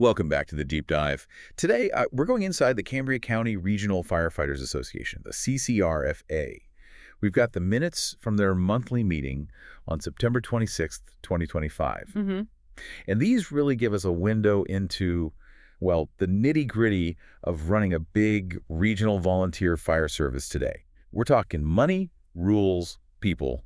Welcome back to the Deep Dive. Today, we're going inside the Cambria County Regional Firefighters Association, the Ccrfa. We've got the minutes from their monthly meeting on September 26th, 2025. And these really give us a window into, well, the nitty-gritty of running a big regional volunteer fire service today. We're talking money, rules, people,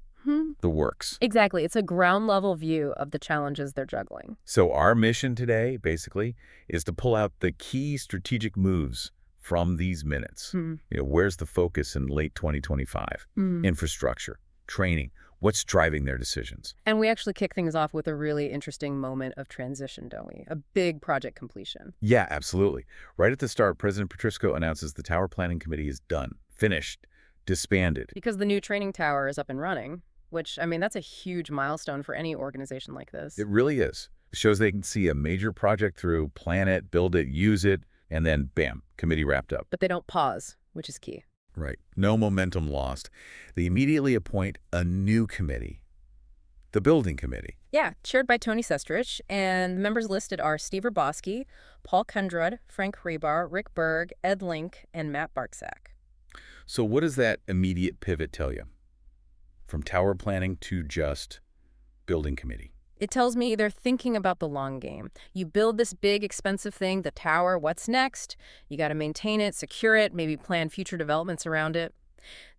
the works. Exactly. It's a ground-level view of the challenges they're juggling. So our mission today, basically, is to pull out the key strategic moves from these minutes. Where's the focus in late 2025? Infrastructure, training, what's driving their decisions? And we actually kick things off with a really interesting moment of transition, don't we? A big project completion. Yeah, absolutely. Right at the start, President Petrisco announces the Tower Planning Committee is done, finished, disbanded. Because the new training tower is up and running, which, I mean, that's a huge milestone for any organization like this. It really is. It shows they can see a major project through, plan it, build it, use it, and then, bam, committee wrapped up. But they don't pause, which is key. Right. No momentum lost. They immediately appoint a new committee, the Building Committee. Yeah, chaired by Tony Sestrich, and the members listed are Steve Ribosky, Paul Kundrud, Frank Hrebar, Rick Berg, Ed Link, and Matt Barksack. So what does that immediate pivot tell you? From tower planning to just building committee. It tells me they're thinking about the long game. You build this big, expensive thing, the tower, what's next? You got to maintain it, secure it, maybe plan future developments around it.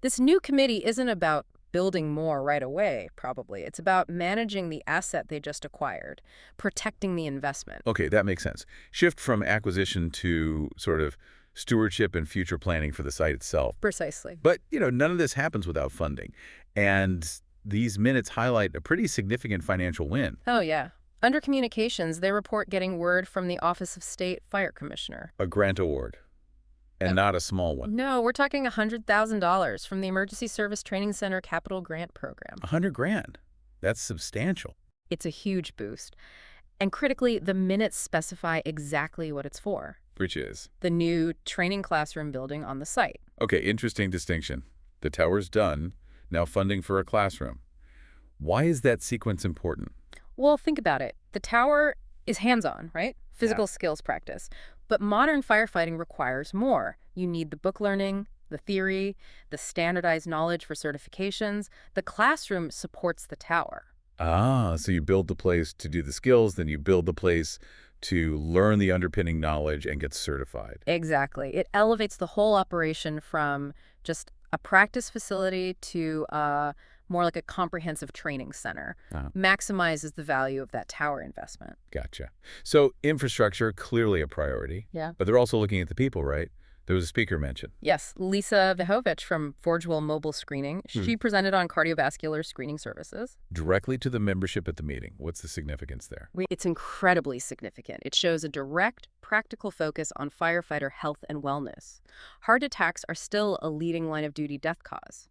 This new committee isn't about building more right away, probably. It's about managing the asset they just acquired, protecting the investment. Okay, that makes sense. Shift from acquisition to sort of stewardship and future planning for the site itself. Precisely. But, none of this happens without funding. And these minutes highlight a pretty significant financial win. Oh, yeah. Under communications, they report getting word from the Office of State Fire Commissioner. A grant award. And not a small one. No, we're talking $100,000 from the Emergency Service Training Center Capital Grant Program. $100,000. That's substantial. It's a huge boost. And critically, the minutes specify exactly what it's for. Which is? The new training classroom building on the site. Okay, interesting distinction. The tower's done. Now funding for a classroom. Why is that sequence important? Well, think about it. The tower is hands-on, right? Physical skills practice. But modern firefighting requires more. You need the book learning, the theory, the standardized knowledge for certifications. The classroom supports the tower. Ah, so you build the place to do the skills, then you build the place to learn the underpinning knowledge and get certified. Exactly. It elevates the whole operation from just a practice facility to more like a comprehensive training center. Maximizes the value of that tower investment. Gotcha. So infrastructure, clearly a priority. Yeah. But they're also looking at the people, right? There was a speaker mentioned. Yes, Lisa Vyhovich from Forgewell Mobile Screening. She presented on cardiovascular screening services. Directly to the membership at the meeting. What's the significance there? It's incredibly significant. It shows a direct, practical focus on firefighter health and wellness. Heart attacks are still a leading line of duty death cause.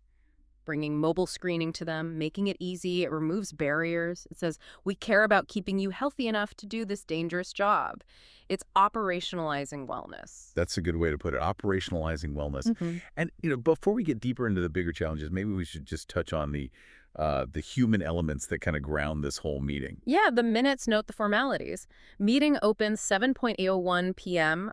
Bringing mobile screening to them, making it easy, it removes barriers. It says, we care about keeping you healthy enough to do this dangerous job. It's operationalizing wellness. That's a good way to put it, operationalizing wellness. And, before we get deeper into the bigger challenges, maybe we should just touch on the human elements that kind of ground this whole meeting. Yeah, the minutes note the formalities. Meeting opens 7:01 p.m.,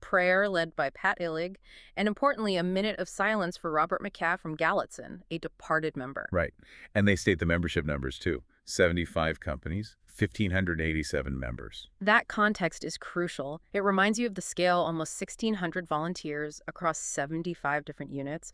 prayer led by Pat Illig, and importantly, a minute of silence for Robert McCaff from Gallatin, a departed member. Right. And they state the membership numbers, too. 75 companies, 1,587 members. That context is crucial. It reminds you of the scale, almost 1,600 volunteers across 75 different units.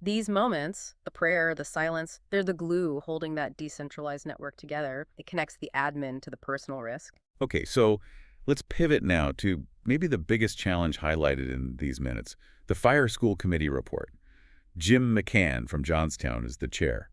These moments, the prayer, the silence, they're the glue holding that decentralized network together. It connects the admin to the personal risk. Okay, so let's pivot now to maybe the biggest challenge highlighted in these minutes, the Fire School Committee report. Jim McCann from Johnstown is the chair.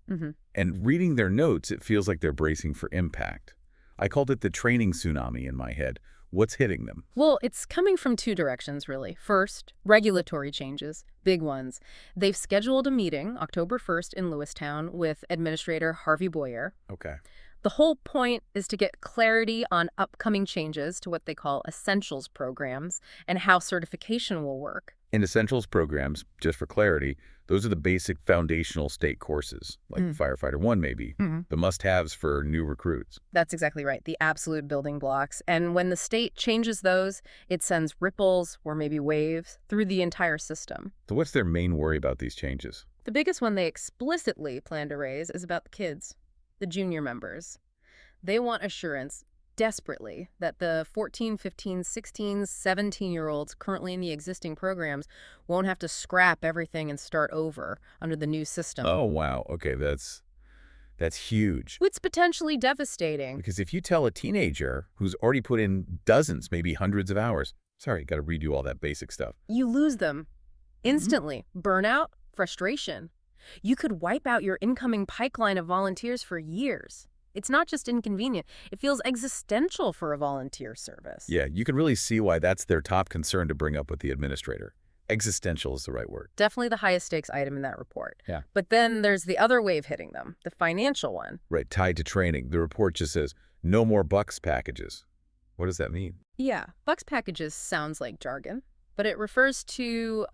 And reading their notes, it feels like they're bracing for impact. I called it the training tsunami in my head. What's hitting them? Well, it's coming from two directions, really. First, regulatory changes, big ones. They've scheduled a meeting October 1st in Lewistown with Administrator Harvey Boyer. Okay. The whole point is to get clarity on upcoming changes to what they call essentials programs and how certification will work. In essentials programs, just for clarity, those are the basic foundational state courses, like Firefighter 1 maybe, the must-haves for new recruits. That's exactly right, the absolute building blocks. And when the state changes those, it sends ripples or maybe waves through the entire system. So what's their main worry about these changes? The biggest one they explicitly plan to raise is about the kids, the junior members. They want assurance desperately that the 14, 15, 16, 17-year-olds currently in the existing programs won't have to scrap everything and start over under the new system. Oh, wow. Okay, that's huge. It's potentially devastating. Because if you tell a teenager who's already put in dozens, maybe hundreds of hours, sorry, got to redo all that basic stuff. You lose them instantly. Burnout, frustration. You could wipe out your incoming pipeline of volunteers for years. It's not just inconvenient. It feels existential for a volunteer service. Yeah, you can really see why that's their top concern to bring up with the administrator. Existential is the right word. Definitely the highest stakes item in that report. Yeah. But then there's the other wave hitting them, the financial one. Right, tied to training. The report just says, no more bucks packages. What does that mean? Yeah, bucks packages sounds like jargon, but it refers to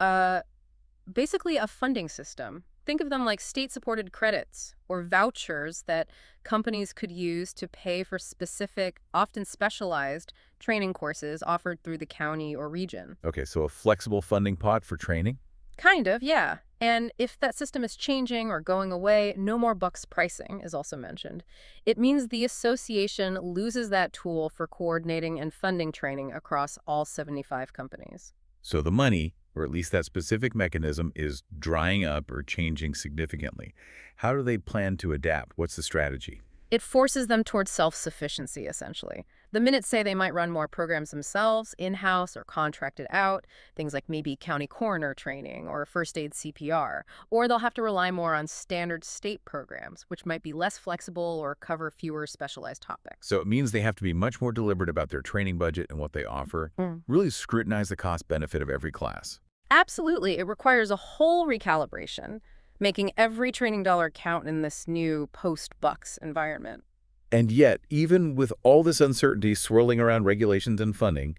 basically a funding system. Think of them like state-supported credits or vouchers that companies could use to pay for specific, often specialized, training courses offered through the county or region. Okay, so a flexible funding pot for training? Kind of, yeah. And if that system is changing or going away, no more bucks pricing is also mentioned. It means the association loses that tool for coordinating and funding training across all 75 companies. So the money, or at least that specific mechanism, is drying up or changing significantly. How do they plan to adapt? What's the strategy? It forces them towards self-sufficiency, essentially. The minutes say they might run more programs themselves, in-house or contracted out, things like maybe county coroner training or first aid CPR, or they'll have to rely more on standard state programs, which might be less flexible or cover fewer specialized topics. So it means they have to be much more deliberate about their training budget and what they offer, really scrutinize the cost-benefit of every class. Absolutely. It requires a whole recalibration, making every training dollar count in this new post-bucks environment. And yet, even with all this uncertainty swirling around regulations and funding,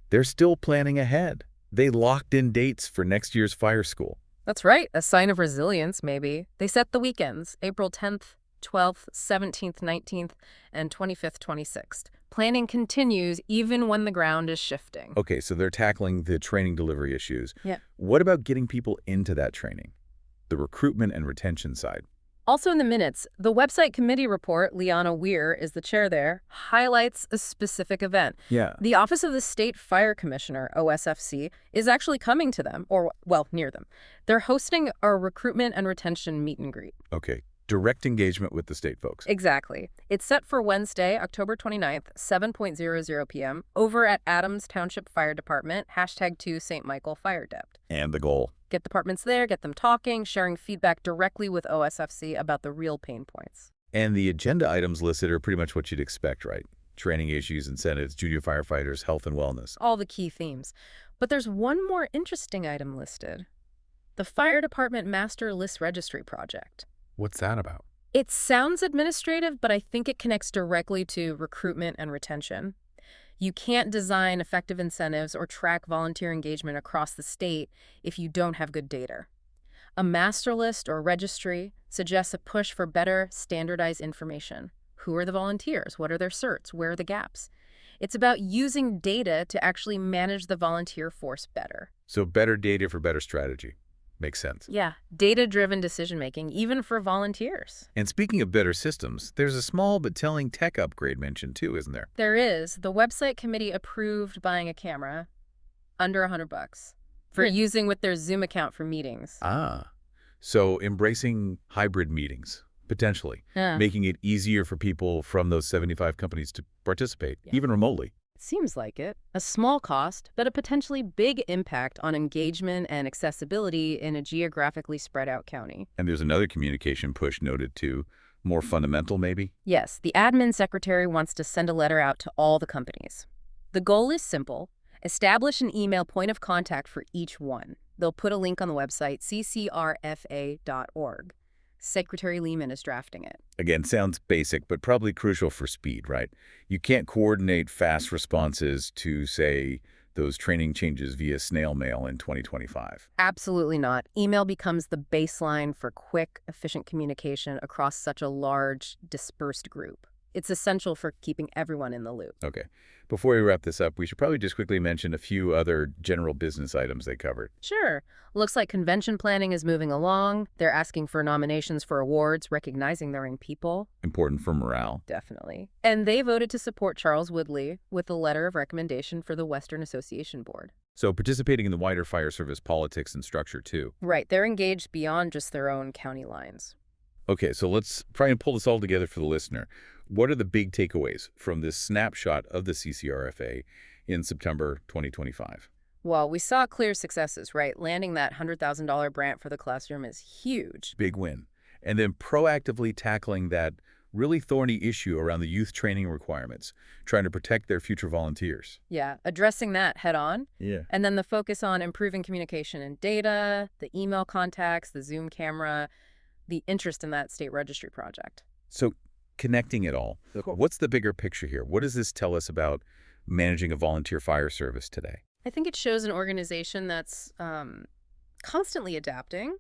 they're still planning ahead. They locked in dates for next year's fire school. That's right. A sign of resilience, maybe. They set the weekends, April 10th, 12th, 17th, 19th, and 25th, 26th. Planning continues even when the ground is shifting. Okay, so they're tackling the training delivery issues. Yeah. What about getting people into that training? The recruitment and retention side. Also in the minutes, the website committee report, Liana Weir is the chair there, highlights a specific event. Yeah. The Office of the State Fire Commissioner, OSFC, is actually coming to them, or, well, near them. They're hosting a recruitment and retention meet and greet. Okay. Direct engagement with the state folks. Exactly. It's set for Wednesday, October 29th, 7:00 p.m. over at Adams Township Fire Department, #2 St. Michael Fire Dept. And the goal. Get departments there, get them talking, sharing feedback directly with OSFC about the real pain points. And the agenda items listed are pretty much what you'd expect, right? Training issues, incentives, junior firefighters, health and wellness. All the key themes. But there's one more interesting item listed. The Fire Department Master List Registry Project. What's that about? It sounds administrative, but I think it connects directly to recruitment and retention. You can't design effective incentives or track volunteer engagement across the state if you don't have good data. A master list or registry suggests a push for better standardized information. Who are the volunteers? What are their certs? Where are the gaps? It's about using data to actually manage the volunteer force better. So better data for better strategy. Makes sense. Yeah, data-driven decision-making, even for volunteers. And speaking of better systems, there's a small but telling tech upgrade mentioned too, isn't there? There is. The website committee approved buying a camera under $100 for using with their Zoom account for meetings. Ah, so embracing hybrid meetings, potentially, making it easier for people from those 75 companies to participate, even remotely. Seems like it. A small cost, but a potentially big impact on engagement and accessibility in a geographically spread out county. And there's another communication push noted too, more fundamental maybe? Yes, the admin secretary wants to send a letter out to all the companies. The goal is simple. Establish an email point of contact for each one. They'll put a link on the website, ccrfa.org. Secretary Lehman is drafting it. Again, sounds basic, but probably crucial for speed, right? You can't coordinate fast responses to, say, those training changes via snail mail in 2025. Absolutely not. Email becomes the baseline for quick, efficient communication across such a large, dispersed group. It's essential for keeping everyone in the loop. Okay. Before we wrap this up, we should probably just quickly mention a few other general business items they covered. Sure. Looks like convention planning is moving along. They're asking for nominations for awards, recognizing their own people. Important for morale. Definitely. And they voted to support Charles Woodley with a letter of recommendation for the Western Association Board. So participating in the wider fire service politics and structure, too. Right. They're engaged beyond just their own county lines. Okay, so let's try and pull this all together for the listener. What are the big takeaways from this snapshot of the Ccrfa in September 2025? Well, we saw clear successes, right? Landing that $100,000 grant for the classroom is huge. Big win. And then proactively tackling that really thorny issue around the youth training requirements, trying to protect their future volunteers. Yeah, addressing that head on. Yeah. And then the focus on improving communication and data, the email contacts, the Zoom camera, the interest in that state registry project. So connecting it all, what's the bigger picture here? What does this tell us about managing a volunteer fire service today? I think it shows an organization that's constantly adapting.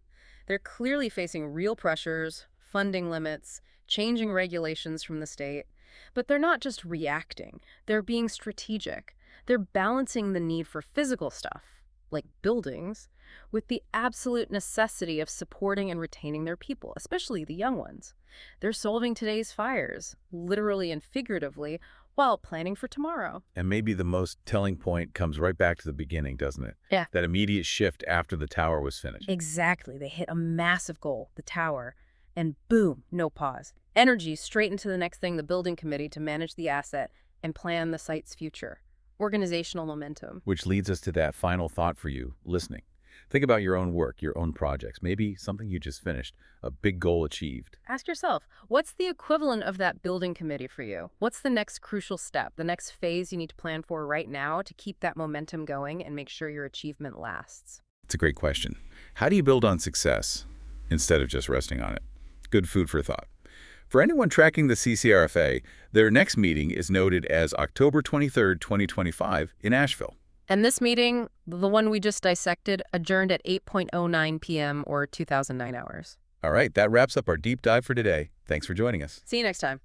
They're clearly facing real pressures, funding limits, changing regulations from the state. But they're not just reacting. They're being strategic. They're balancing the need for physical stuff, like buildings, with the absolute necessity of supporting and retaining their people, especially the young ones. They're solving today's fires, literally and figuratively, while planning for tomorrow. And maybe the most telling point comes right back to the beginning, doesn't it? Yeah. That immediate shift after the tower was finished. Exactly. They hit a massive goal, the tower, and boom, no pause. Energy straight into the next thing, the building committee to manage the asset and plan the site's future. Organizational momentum. Which leads us to that final thought for you, listening. Think about your own work, your own projects, maybe something you just finished, a big goal achieved. Ask yourself, what's the equivalent of that building committee for you? What's the next crucial step, the next phase you need to plan for right now to keep that momentum going and make sure your achievement lasts? It's a great question. How do you build on success instead of just resting on it? Good food for thought. For anyone tracking the Ccrfa, their next meeting is noted as October 23rd, 2025 in Asheville. And this meeting, the one we just dissected, adjourned at 8:09 p.m. or 2009 hours. All right, that wraps up our deep dive for today. Thanks for joining us. See you next time.